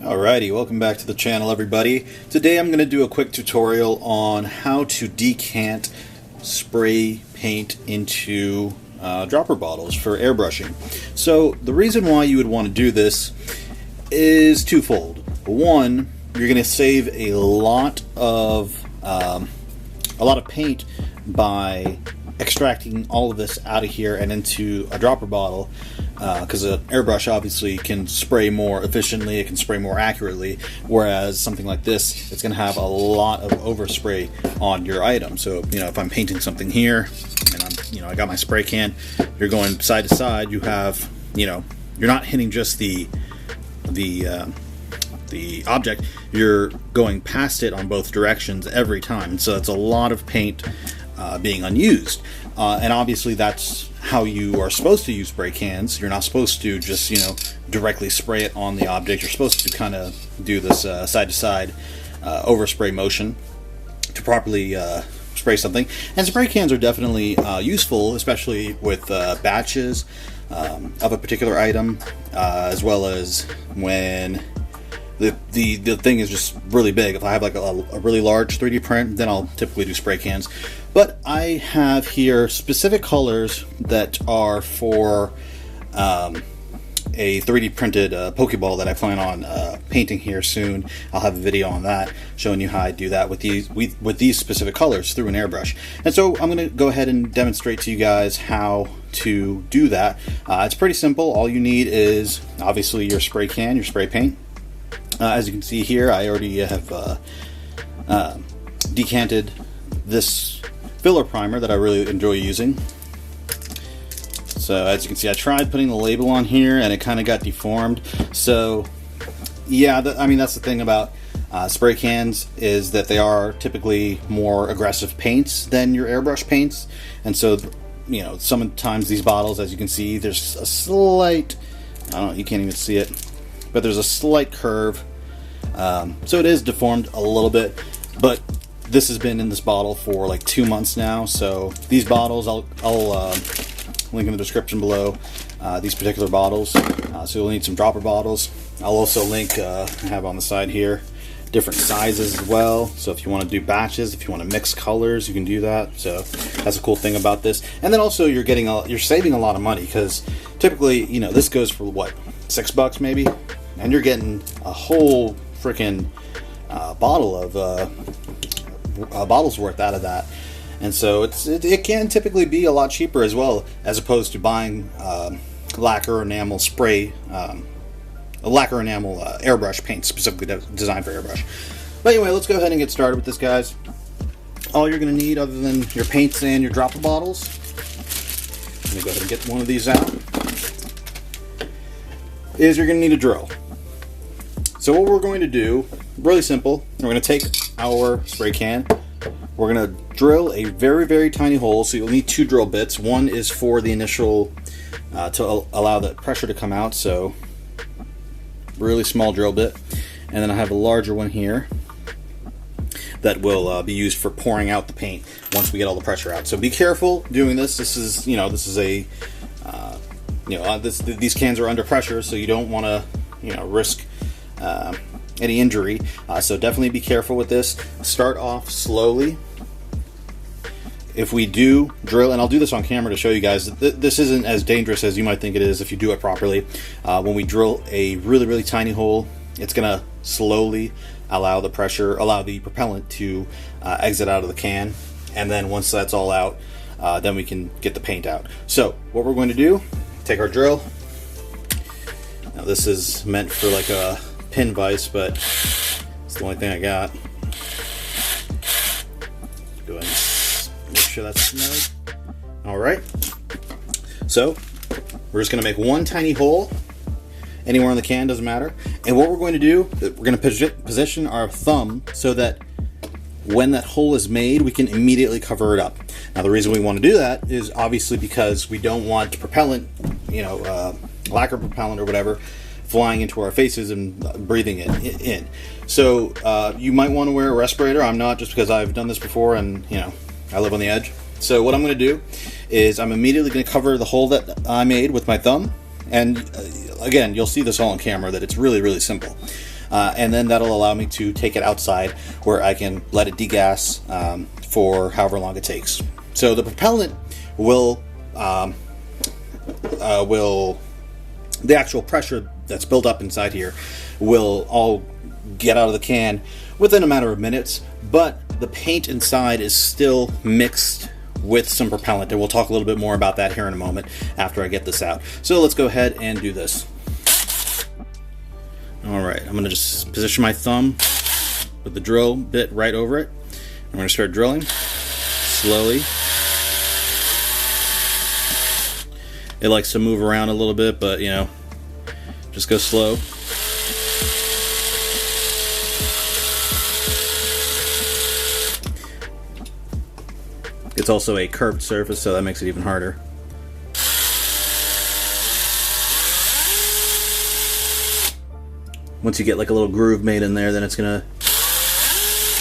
Alrighty, welcome back to the channel, everybody. Today I'm going to do a quick tutorial on how to decant spray paint into dropper bottles for airbrushing. So the reason why you would want to do this is twofold. One, you're going to save a lot of paint by extracting all of this out of here and into a dropper bottle, because an airbrush obviously can spray more efficiently, it can spray more accurately, whereas something like this, it's going to have a lot of overspray on your item. So, if I'm painting something here and I got my spray can, you're going side to side, you have, you're not hitting just the object, you're going past it on both directions every time. So it's a lot of paint being unused, and obviously that's how you are supposed to use spray cans. You're not supposed to just directly spray it on the object. You're supposed to kind of do this side to side overspray motion to properly spray something. And spray cans are definitely useful, especially with batches of a particular item, as well as when the thing is just really big. If I have like a really large 3D print, then I'll typically do spray cans. But I have here specific colors that are for a 3D printed Pokeball that I plan on painting here soon. I'll have a video on that showing you how I do that with these specific colors through an airbrush. And so I'm going to go ahead and demonstrate to you guys how to do that. It's pretty simple. All you need is obviously your spray can, your spray paint. As you can see here, I already have decanted this filler primer that I really enjoy using. So as you can see, I tried putting the label on here and it kind of got deformed. So yeah, that's the thing about spray cans, is that they are typically more aggressive paints than your airbrush paints. And so, sometimes these bottles, as you can see, there's a slight, you can't even see it, but there's a slight curve. So it is deformed a little bit, but this has been in this bottle for like 2 months now. So these bottles, I'll link in the description below, these particular bottles. So you'll need some dropper bottles. I'll also link, I have on the side here, different sizes as well. So if you want to do batches, if you want to mix colors, you can do that. So that's a cool thing about this. And then also you're saving a lot of money, because typically, this goes for what, $6 maybe? And you're getting a whole freaking bottle of bottles worth out of that. And so it can typically be a lot cheaper as well, as opposed to buying lacquer enamel spray, lacquer enamel airbrush paint specifically designed for airbrush. But anyway, let's go ahead and get started with this, guys. All you're going to need, other than your paints and your dropper bottles, let me go ahead and get one of these out, is you're going to need a drill. So what we're going to do, really simple, we're going to take our spray can, we're going to drill a very, very tiny hole. So you'll need 2 drill bits. One is for the initial, to allow the pressure to come out, so really small drill bit. And then I have a larger one here that will be used for pouring out the paint once we get all the pressure out. So be careful doing this. This is, these cans are under pressure, so you don't want to, risk any injury. So definitely be careful with this. Start off slowly. If we do drill, and I'll do this on camera to show you guys, this isn't as dangerous as you might think it is if you do it properly. When we drill a really, really tiny hole, it's going to slowly allow the propellant to exit out of the can. And then once that's all out, then we can get the paint out. So what we're going to do, take our drill. Now this is meant for like a pin vise, but it's the only thing I got. Go ahead and make sure that's snug. Alright, so we're just going to make one tiny hole anywhere on the can, doesn't matter. And what we're going to do, we're going to position our thumb so that when that hole is made, we can immediately cover it up. Now the reason we want to do that is obviously because we don't want propellant, lacquer propellant or whatever, flying into our faces and breathing it in. So you might want to wear a respirator. I'm not, just because I've done this before and I live on the edge. So what I'm going to do is I'm immediately going to cover the hole that I made with my thumb. And again, you'll see this all on camera, that it's really, really simple. and then that'll allow me to take it outside where I can let it degas for however long it takes. So the propellant will the actual pressure that's built up inside here will all get out of the can within a matter of minutes, but the paint inside is still mixed with some propellant, and we'll talk a little bit more about that here in a moment after I get this out. So let's go ahead and do this. Alright, I'm going to just position my thumb with the drill bit right over it. I'm going to start drilling slowly. It likes to move around a little bit, but you know, just go slow. It's also a curved surface, so that makes it even harder. Once you get like a little groove made in there, then it's gonna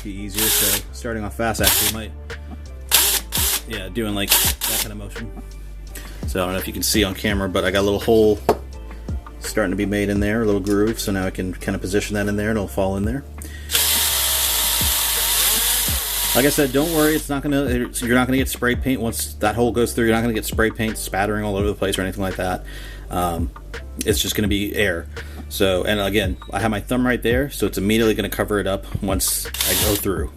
be easier. So starting off fast actually might, yeah, doing like that kind of motion. So I don't know if you can see on camera, but I got a little hole starting to be made in there, a little groove. So now I can kind of position that in there and it'll fall in there. Like I said, don't worry, you're not gonna get spray paint once that hole goes through. You're not gonna get spray paint spattering all over the place or anything like that. It's just gonna be air. So, and again, I have my thumb right there, so it's immediately gonna cover it up once I go through.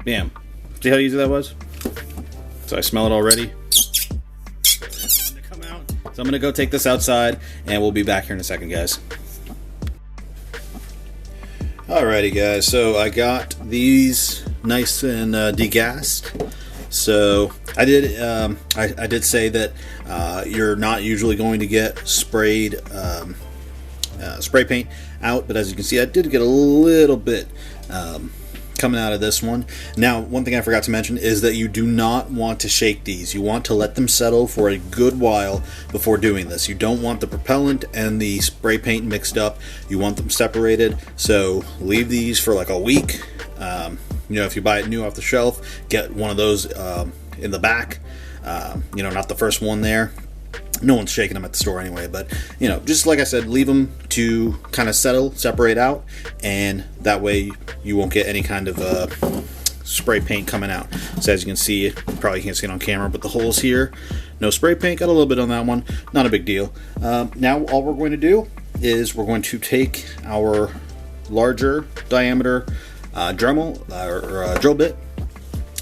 Bam. See how easy that was? So I smell it already. So I'm gonna go take this outside, and we'll be back here in a second, guys. Alrighty guys, so I got these nice and degassed. So I did I did say that you're not usually going to get sprayed spray paint out, but as you can see I did get a little bit coming out of this one. Now, one thing I forgot to mention is that you do not want to shake these. You want to let them settle for a good while before doing this. You don't want the propellant and the spray paint mixed up. You want them separated. So leave these for like a week. You know, if you buy it new off the shelf, get one of those in the back. You know, not the first one there. No one's shaking them at the store anyway, but you know, just like I said, leave them to kind of settle, separate out, and that way you won't get any kind of spray paint coming out. So as you can see, you probably can't see it on camera, but the holes here, no spray paint, got a little bit on that one, not a big deal. Now all we're going to do is we're going to take our larger diameter Dremel or drill bit,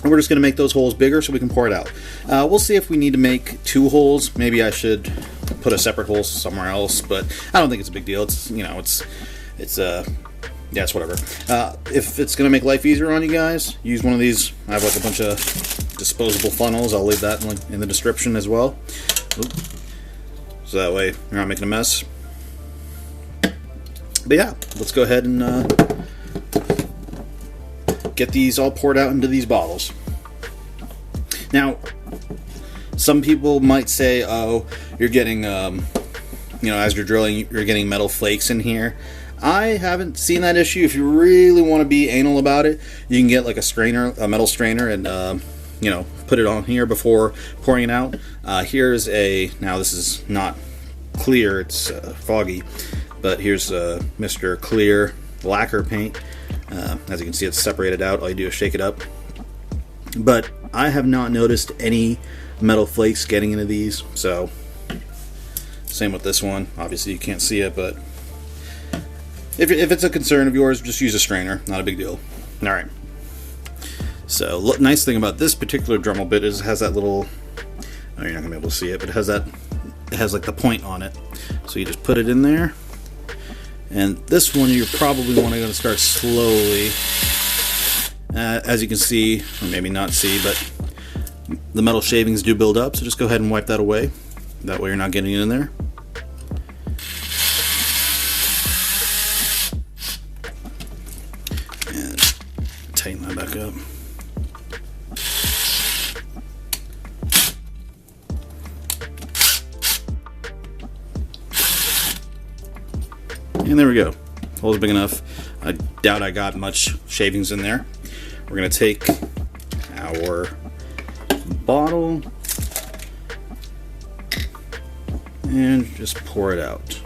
and we're just going to make those holes bigger so we can pour it out. We'll see if we need to make 2 holes. Maybe I should put a separate hole somewhere else, but I don't think it's a big deal. It's, you know, it's yeah, it's whatever. If it's going to make life easier on you guys, use one of these. I have like a bunch of disposable funnels. I'll leave that in the description as well. Oop. So that way you're not making a mess. But yeah, let's go ahead and get these all poured out into these bottles. Now, some people might say, oh, you're getting, you know, as you're drilling, you're getting metal flakes in here. I haven't seen that issue. If you really want to be anal about it, you can get like a strainer, a metal strainer, and, you know, put it on here before pouring it out. Here's a, now this is not clear, it's foggy, but here's Mr. Clear lacquer paint. As you can see, it's separated out. All you do is shake it up. But I have not noticed any metal flakes getting into these. So, same with this one. Obviously, you can't see it, but if it's a concern of yours, just use a strainer. Not a big deal. All right. So, nice thing about this particular Dremel bit is it has that little. Oh, you're not gonna be able to see it, but it has that. It has like the point on it. So you just put it in there. And this one you're probably want to start slowly. As you can see, or maybe not see, but the metal shavings do build up, so just go ahead and wipe that away. That way you're not getting it in there. And tighten that back up. And there we go. Hole's big enough. I doubt I got much shavings in there. We're going to take our bottle and just pour it out.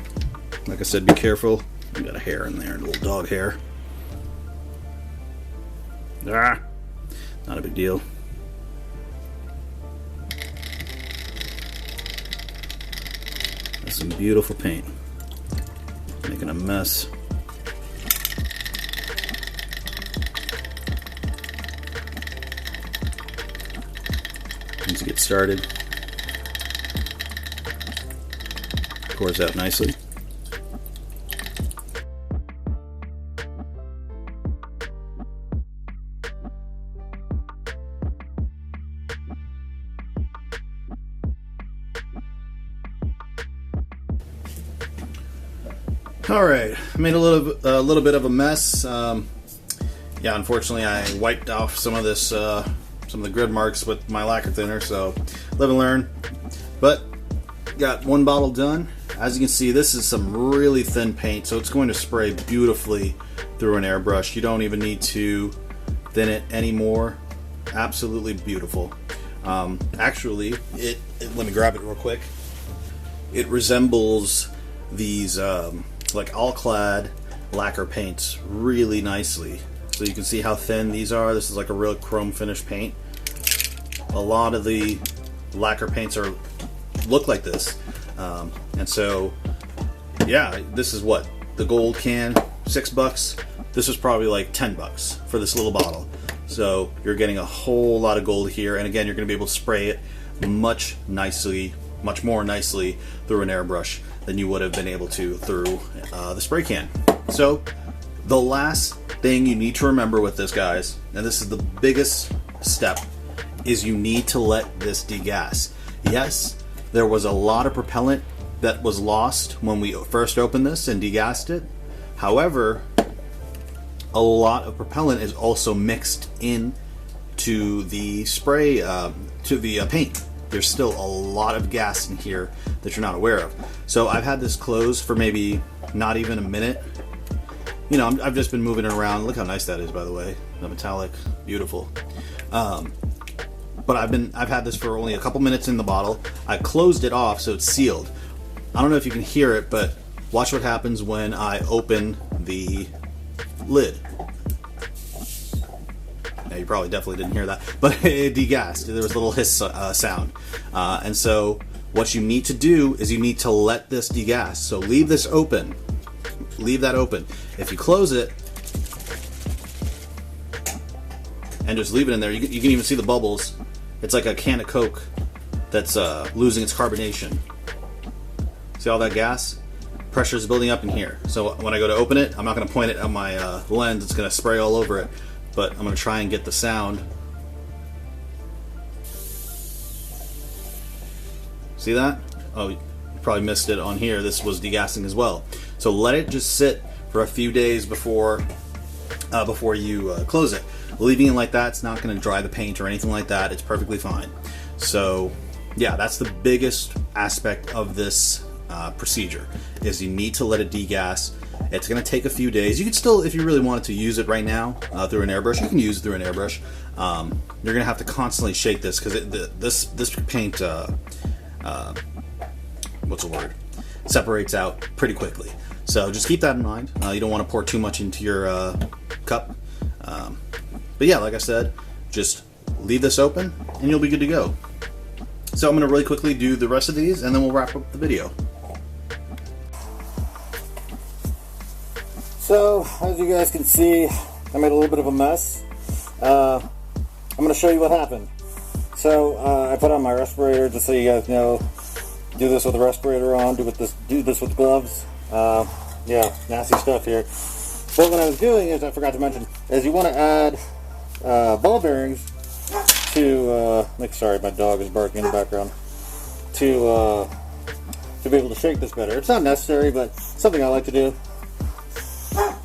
Like I said, be careful. You got a hair in there, a little dog hair. Ah, not a big deal. That's some beautiful paint. Making a mess. Once you get started, pours out nicely. All right, I made a little bit of a mess. Yeah, unfortunately, I wiped off some of this. Some of the grid marks with my lacquer thinner, so live and learn. But got one bottle done. As you can see, this is some really thin paint, so it's going to spray beautifully through an airbrush. You don't even need to thin it anymore. Absolutely beautiful. Actually, let me grab it real quick. It resembles these like all-clad lacquer paints really nicely. So you can see how thin these are. This is like a real chrome finish paint. A lot of the lacquer paints look like this, and so yeah, this is what the gold can, $6. This was probably like $10 for this little bottle. So you're getting a whole lot of gold here, and again, you're going to be able to spray it much more nicely through an airbrush than you would have been able to through the spray can. So the last thing you need to remember with this, guys, and this is the biggest step, is you need to let this degas. Yes, there was a lot of propellant that was lost when we first opened this and degassed it. However, a lot of propellant is also mixed in to the spray, to the paint. There's still a lot of gas in here that you're not aware of. So I've had this closed for maybe not even a minute. You know, I've just been moving it around. Look how nice that is, by the way. The metallic, beautiful. But I've had this for only a couple minutes in the bottle. I closed it off so it's sealed. I don't know if you can hear it, but watch what happens when I open the lid. Yeah, you probably definitely didn't hear that, but it degassed. There was a little hiss sound. And so what you need to do is you need to let this degas. So leave this open. Leave that open. If you close it and just leave it in there, you can even see the bubbles. It's like a can of Coke that's losing its carbonation. See all that gas? Pressure is building up in here. So when I go to open it, I'm not going to point it at my lens. It's going to spray all over it. But I'm going to try and get the sound. See that? Oh, you probably missed it on here. This was degassing as well. So let it just sit for a few days before you close it. Leaving it like that, it's not going to dry the paint or anything like that. It's perfectly fine. So yeah, that's the biggest aspect of this procedure, is you need to let it degas. It's going to take a few days. You can still, if you really wanted to use it right now through an airbrush, you can use it through an airbrush. You're going to have to constantly shake this because this paint, what's the word? Separates out pretty quickly. So just keep that in mind. You don't want to pour too much into your cup. But yeah, like I said, just leave this open and you'll be good to go. So I'm going to really quickly do the rest of these and then we'll wrap up the video. So, as you guys can see, I made a little bit of a mess. I'm going to show you what happened. So, I put on my respirator, just so you guys know. Do this with the respirator on, do this with gloves. Yeah, nasty stuff here. But what I was doing is, I forgot to mention, is you want to add ball bearings to, sorry, my dog is barking in the background, to be able to shake this better. It's not necessary, but something I like to do.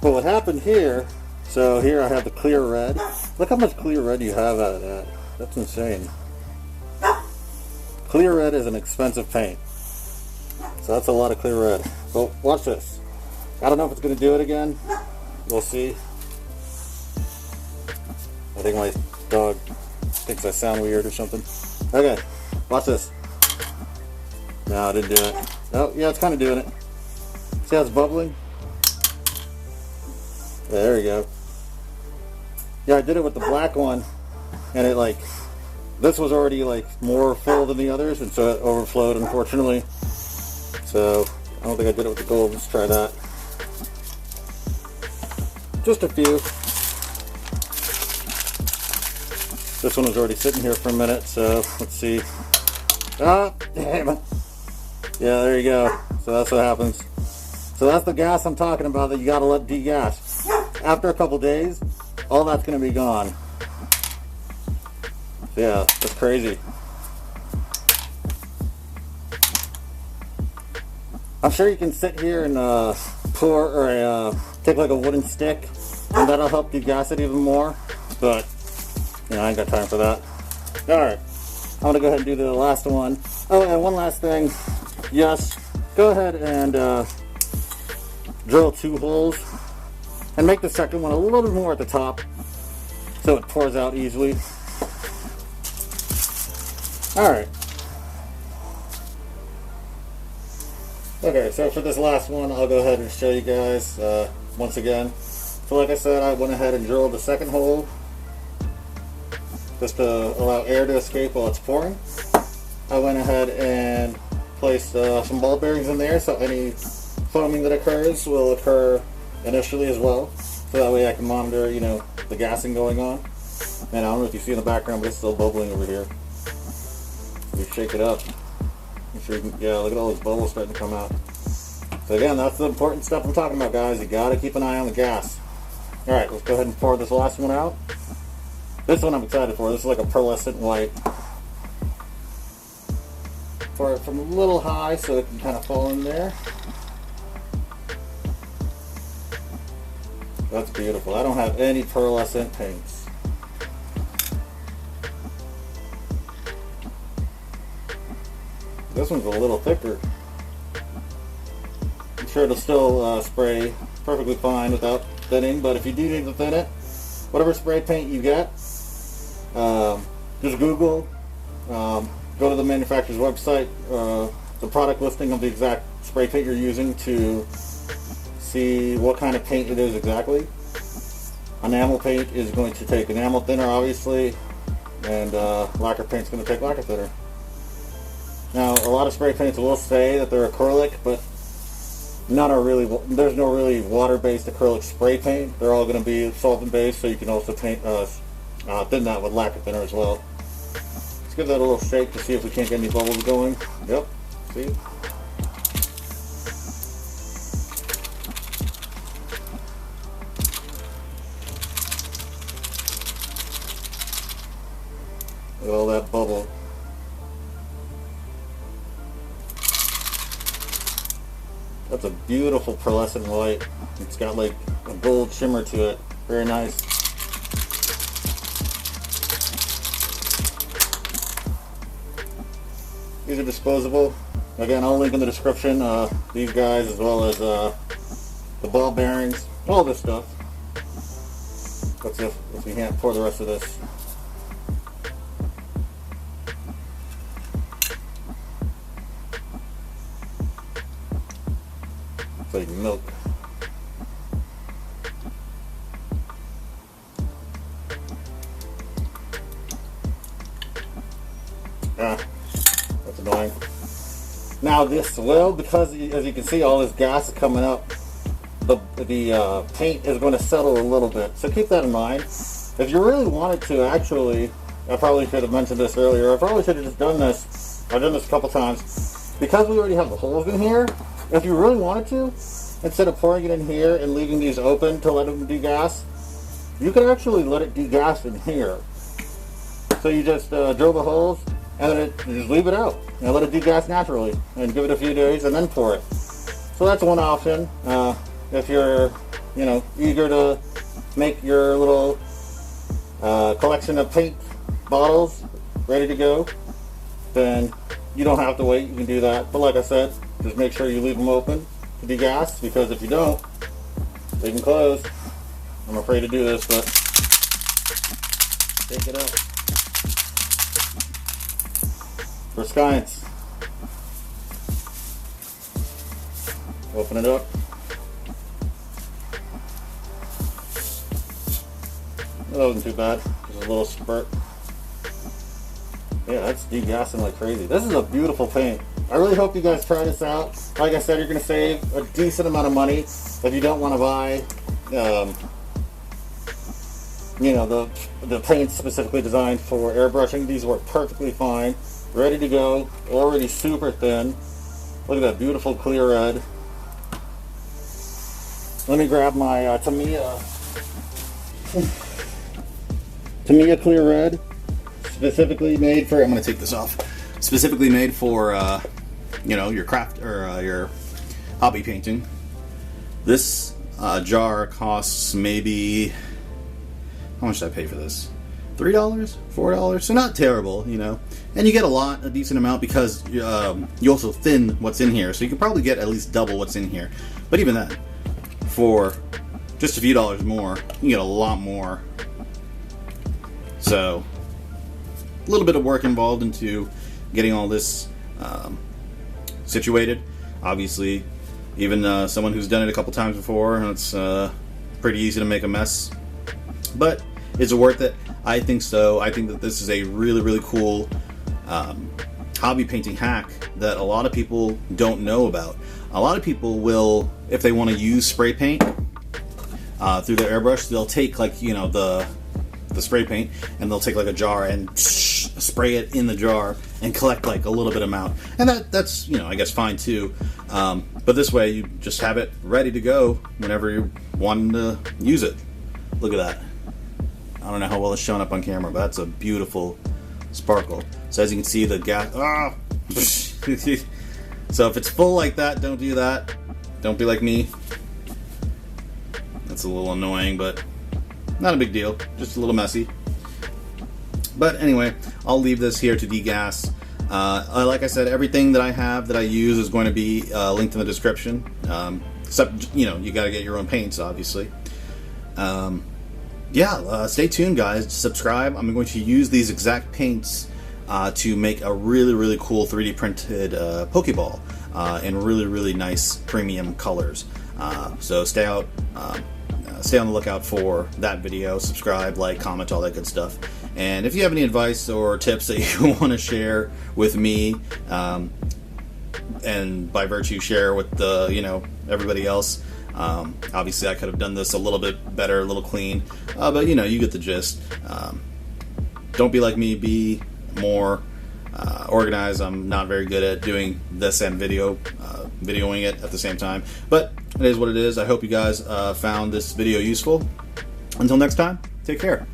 But what happened here, so here I have the clear red. Look how much clear red you have out of that. That's insane. Clear red is an expensive paint. So that's a lot of clear red. But watch this. I don't know if it's going to do it again. We'll see. I think my dog thinks I sound weird or something. Okay, watch this. No, I didn't do it. Oh, yeah, it's kind of doing it. See how it's bubbling? Yeah, there you go. Yeah, I did it with the black one, and it like, this was already like more full than the others, and so it overflowed, unfortunately. So I don't think I did it with the gold. Let's try that. Just a few. This one was already sitting here for a minute, so let's see. Ah, damn it. Yeah, there you go. So that's what happens. So that's the gas I'm talking about that you gotta let degas. After a couple days, all that's gonna be gone. So yeah, that's crazy. I'm sure you can sit here and pour or take like a wooden stick, and that'll help degas it even more. But you know, I ain't got time for that. All right, I'm gonna go ahead and do the last one. Oh, and one last thing. Yes, go ahead and drill 2 holes, and make the second one a little bit more at the top, so it pours out easily. All right. Okay, so for this last one, I'll go ahead and show you guys once again. So like I said, I went ahead and drilled the second hole just to allow air to escape while it's pouring. I went ahead and placed some ball bearings in there, so any foaming that occurs will occur initially as well. So that way I can monitor, you know, the gassing going on. And I don't know if you see in the background, but it's still bubbling over here. You shake it up. Make sure you can, yeah, look at all those bubbles starting to come out. So again, that's the important stuff I'm talking about, guys. You gotta keep an eye on the gas. Alright, let's go ahead and pour this last one out. This one I'm excited for. This is like a pearlescent white. Pour it from a little high so it can kind of fall in there. That's beautiful. I don't have any pearlescent paints. This one's a little thicker. I'm sure it'll still spray perfectly fine without thinning, but if you do need to thin it, whatever spray paint you get, just Google, go to the manufacturer's website, the product listing of the exact spray paint you're using to see what kind of paint it is exactly. Enamel paint is going to take enamel thinner, obviously, and lacquer paint is going to take lacquer thinner. Now, a lot of spray paints will say that they're acrylic, but none are really. There's no really water-based acrylic spray paint. They're all going to be solvent-based, so you can also paint thin that with lacquer thinner as well. Let's give that a little shake to see if we can't get any bubbles going. Yep. See. Look at all that bubble. That's a beautiful pearlescent white. It's got like a gold shimmer to it. Very nice. These are disposable. Again, I'll link in the description these guys as well as the ball bearings, all this stuff. Let's see if we can't pour the rest of this. It's like milk. That's annoying. Now this will, because as you can see, all this gas is coming up, the paint is going to settle a little bit. So keep that in mind. If you really wanted to, actually, I probably should have mentioned this earlier. I probably should have just done this. I've done this a couple times. Because we already have the holes in here, if you really wanted to, instead of pouring it in here and leaving these open to let them degas, you can actually let it degas in here. So you just drill the holes and then you just leave it out and let it degas naturally and give it a few days and then pour it. So that's one option. If you're, you know, eager to make your little collection of paint bottles ready to go, then you don't have to wait. You can do that. But like I said, just make sure you leave them open to degas, because if you don't, they can close. I'm afraid to do this, but take it out for science. Open it up. That wasn't too bad. Just a little spurt. Yeah, that's degassing like crazy. This is a beautiful paint. I really hope you guys try this out. Like I said, you're going to save a decent amount of money if you don't want to buy, you know, the paint specifically designed for airbrushing. These work perfectly fine. Ready to go. Already super thin. Look at that beautiful clear red. Let me grab my Tamiya clear red. Specifically made for, I'm going to take this off, specifically made for, you know, your craft or your hobby painting. This jar costs maybe, how much did I pay for this? $3? $4? So not terrible, you know. And you get a decent amount because you also thin what's in here. So you can probably get at least double what's in here. But even then, for just a few dollars more, you can get a lot more. So a little bit of work involved into getting all this situated. Obviously, even someone who's done it a couple times before, it's pretty easy to make a mess. But is it worth it? I think so. I think that this is a really, really cool hobby painting hack that a lot of people don't know about. A lot of people will, if they want to use spray paint through their airbrush, they'll take, like, you know, the spray paint, and they'll take like a jar and spray it in the jar and collect like a little bit amount, and that's, you know, I guess fine too, but this way you just have it ready to go whenever you want to use it. Look at that. I don't know how well it's showing up on camera, but that's a beautiful sparkle. So as you can see, the gas, so if it's full like that, don't do that. Don't be like me. That's a little annoying, but not a big deal, just a little messy. But anyway, I'll leave this here to degas. Like I said, everything that I have that I use is going to be linked in the description. Except, you know, you got to get your own paints, obviously. Yeah, stay tuned, guys. Subscribe. I'm going to use these exact paints to make a really, really cool 3D printed Pokeball in really, really nice premium colors. So stay on the lookout for that video. Subscribe, like, comment, all that good stuff. And if you have any advice or tips that you want to share with me, and by virtue share with the, you know, everybody else, obviously I could have done this a little bit better, a little clean, but you know, you get the gist. Don't be like me, be more organized. I'm not very good at doing this and videoing it at the same time, but it is what it is. I hope you guys found this video useful. Until next time, take care.